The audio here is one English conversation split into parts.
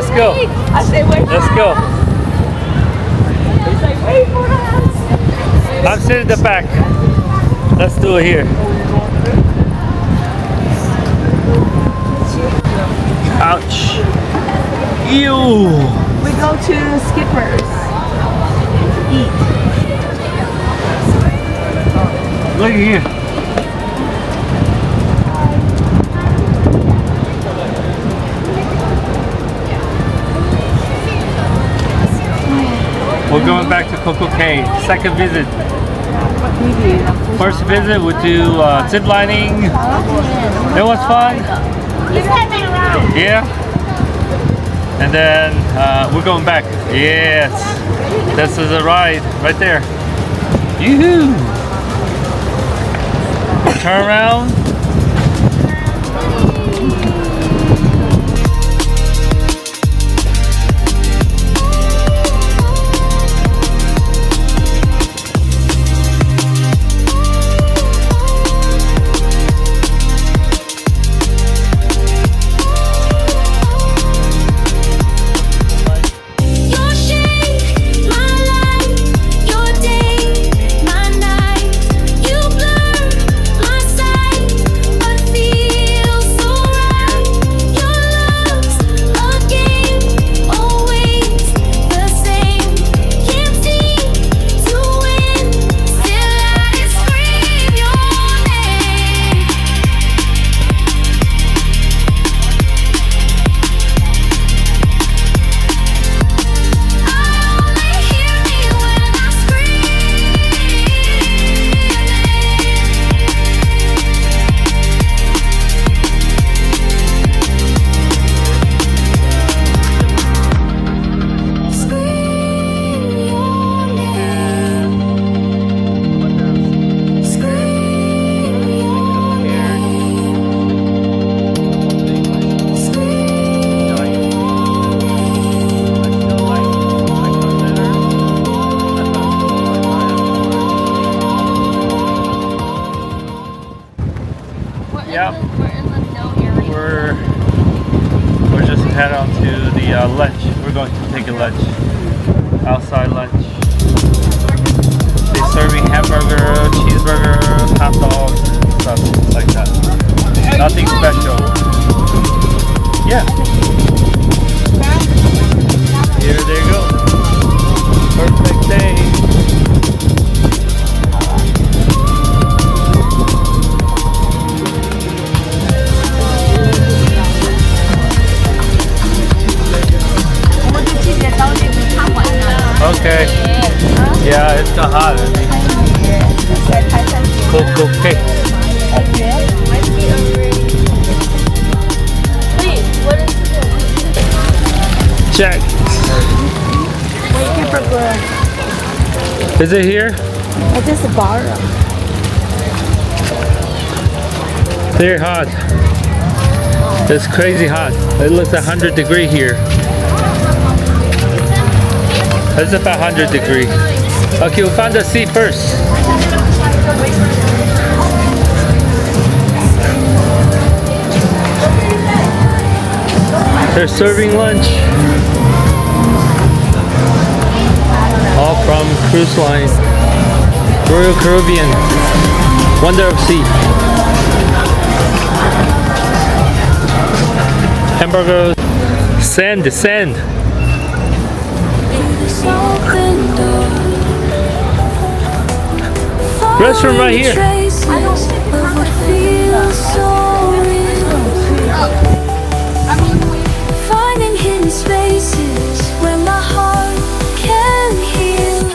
let's go. I say wait. Let's go. He say wait for us. I'm sitting in the back. Let's do it here. Ouch. Ew. We go to Skipper's to eat. Look at here. We're going back to Coco Cay. Second visit. First visit we do zip lining. It was fun. Yeah. And then we're going back. Yes. This is a ride right there. Yoo-hoo. Turn around. Yep. We're just head on to the lunch. We're going to take a lunch. Outside lunch. They're serving hamburger, cheeseburger, hot dogs, and stuff like that. Nothing special. Yeah. Here they go. Perfect day. Okay. Yeah, it's not hot. Okay. Check. Is it here? It is a bar. Very hot. It's crazy hot. It looks 100 degrees here. It's about 100 degrees. Okay, we'll find the seat first. They're serving lunch. All from cruise line. Royal Caribbean. Wonder of Sea. Hamburgers. Sand, sand. Restaurant right here. Finding hidden spaces where my heart can heal.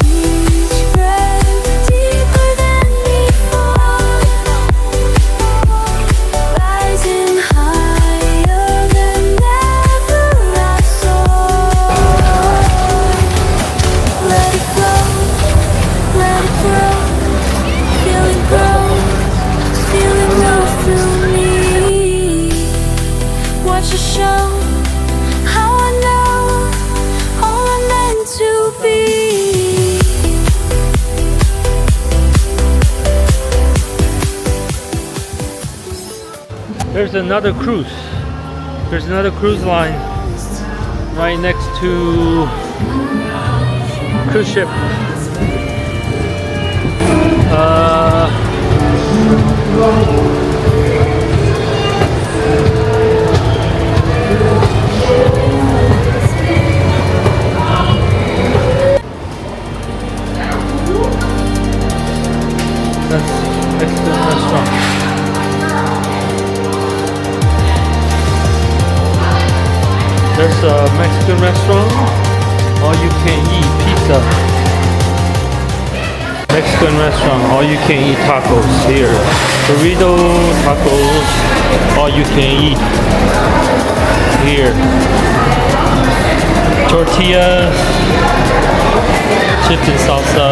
Each breath deeper than before, rising higher than ever I saw. Let it go, let it grow, feel it grow, feel it grow through me. Watch the show, how I know all I'm meant to be. There's another cruise. There's another cruise line right next to cruise ship. That's Mexican restaurant. There's a Mexican restaurant, all you can eat pizza. Mexican restaurant, all you can eat tacos here. Burrito, tacos, all you can eat here. Tortillas, chicken salsa.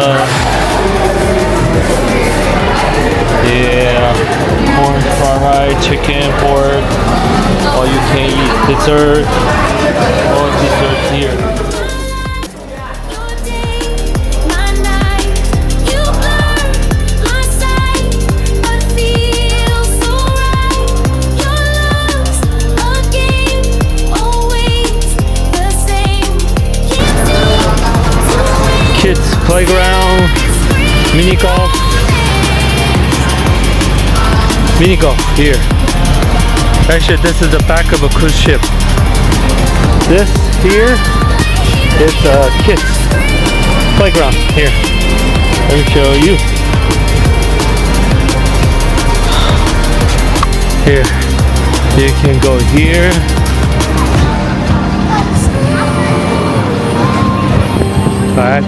Yeah, corn, fried chicken, pork, all you can eat. Dessert, all desserts here. Your day, my night, you blur my sight, but feels so right. Your love's a game, always the same. Can't seem to win. Kids playground, mini golf. Mini golf here. Actually, this is the back of a cruise ship. This here is a kids playground here. Let me show you. Here, you can go here. Back.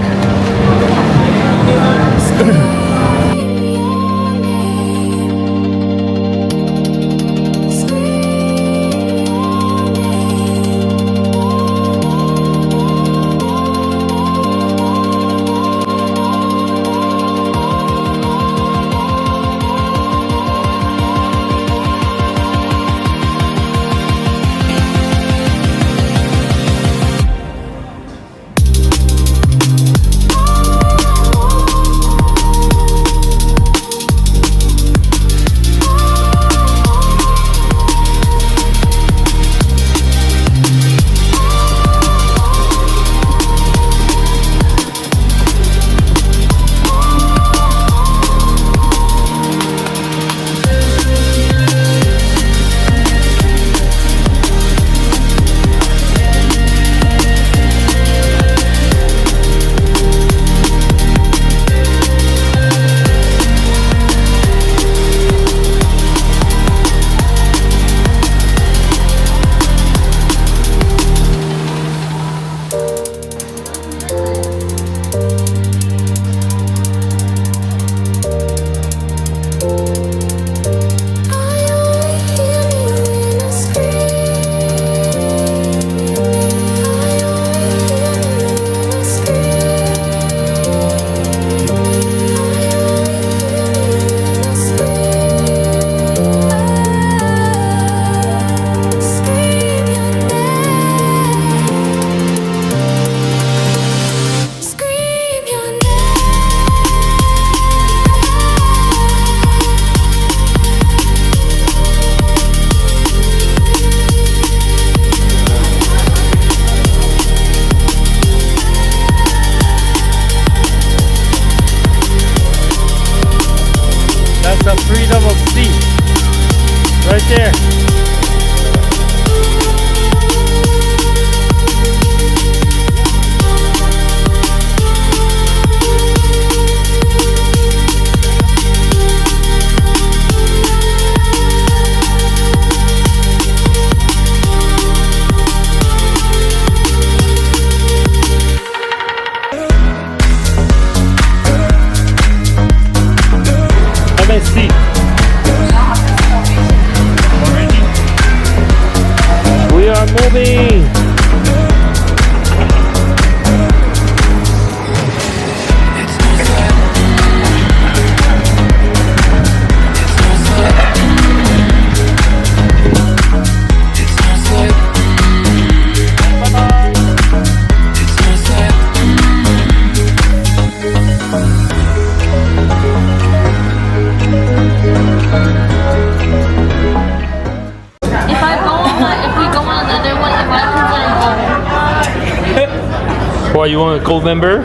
why you want a gold member?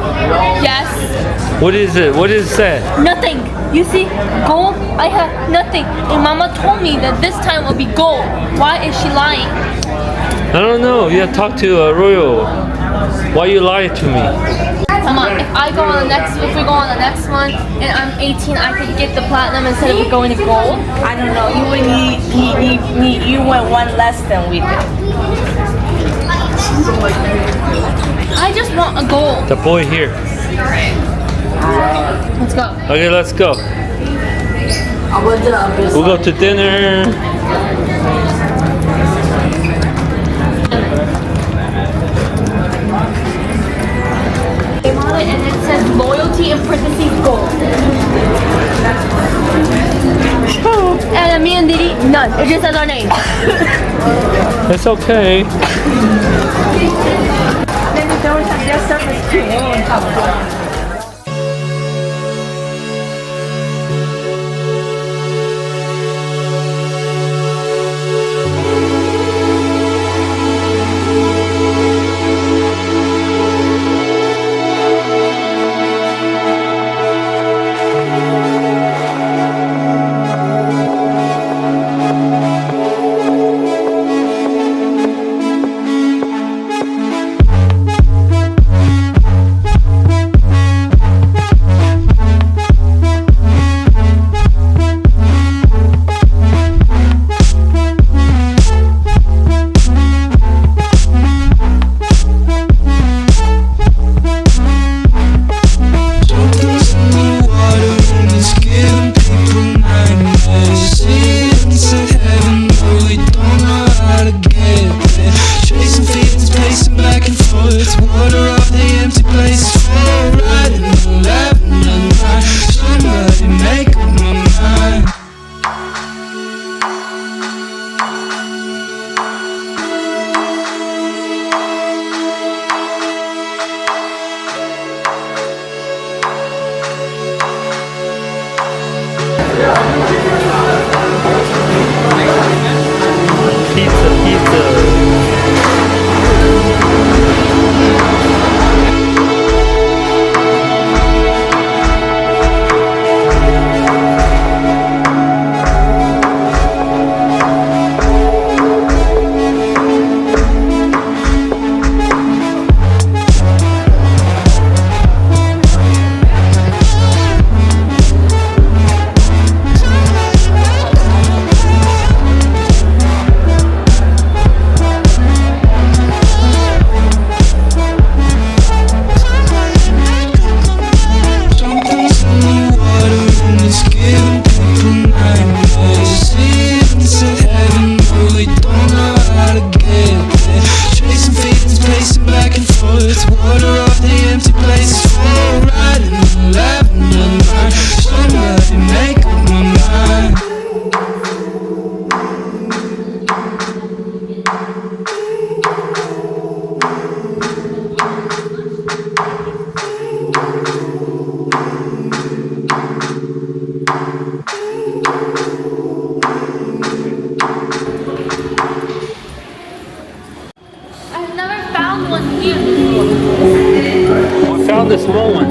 Yes. What is it? What is that? Nothing. You see, gold, I have nothing. And Mama told me that this time will be gold. Why is she lying? I don't know. You have to talk to Royal. Why you lie to me? Mama, if we go on the next one, and I'm 18, I could get the platinum instead of going to gold. I don't know. You would need you went one less than we did. I just want a gold. The boy here. Let's go. Okay, let's go. We'll go to dinner. And it says loyalty in parentheses gold. And me and Didi, none. It just says our name. It's okay. Then the doors have their surface too. They won't have found the small one.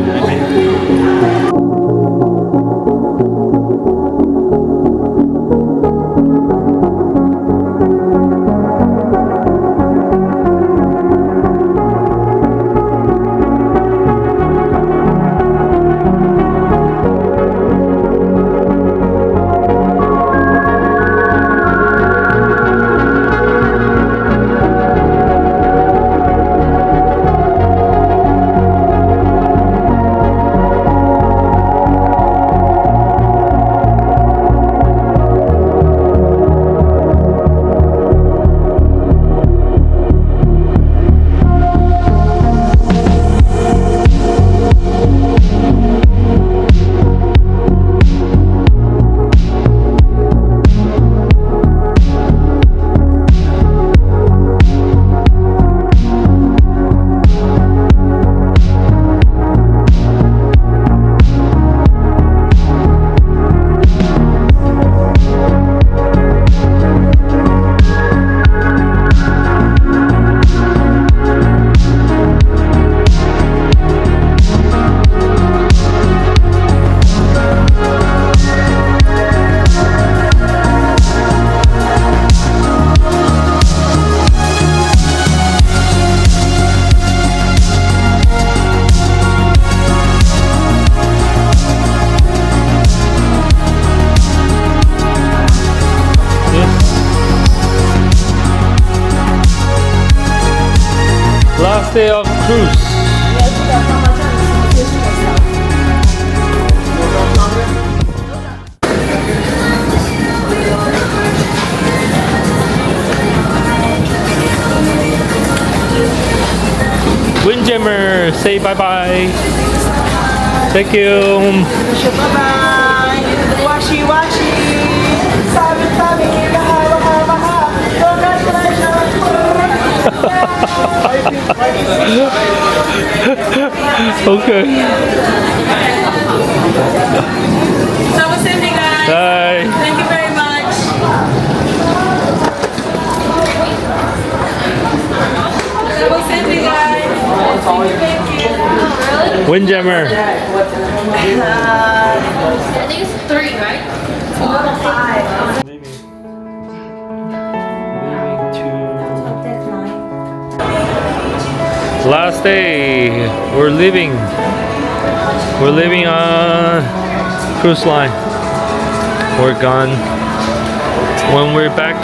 day of cruise. Windjammer, say bye bye. Thank you. Bye bye. Washi washi. Sabi sabi. Okay. Have a good day, guys. Bye. Thank you very much. Have a good day, guys. Windjammer. I think it's 3, right? Last day. We're leaving. We're leaving on cruise line. We're gone. When we're back,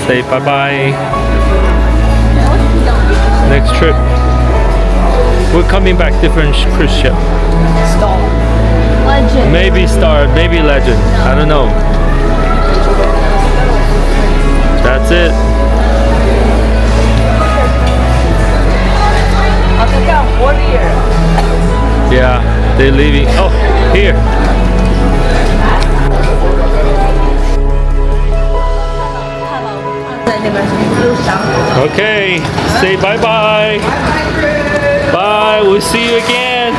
say bye bye. Next trip. We're coming back different cruise ship. Legend. Maybe Star, maybe Legend. I don't know. That's it. Yeah, they're leaving. Oh, here. Okay, say bye bye. Bye, we'll see you again.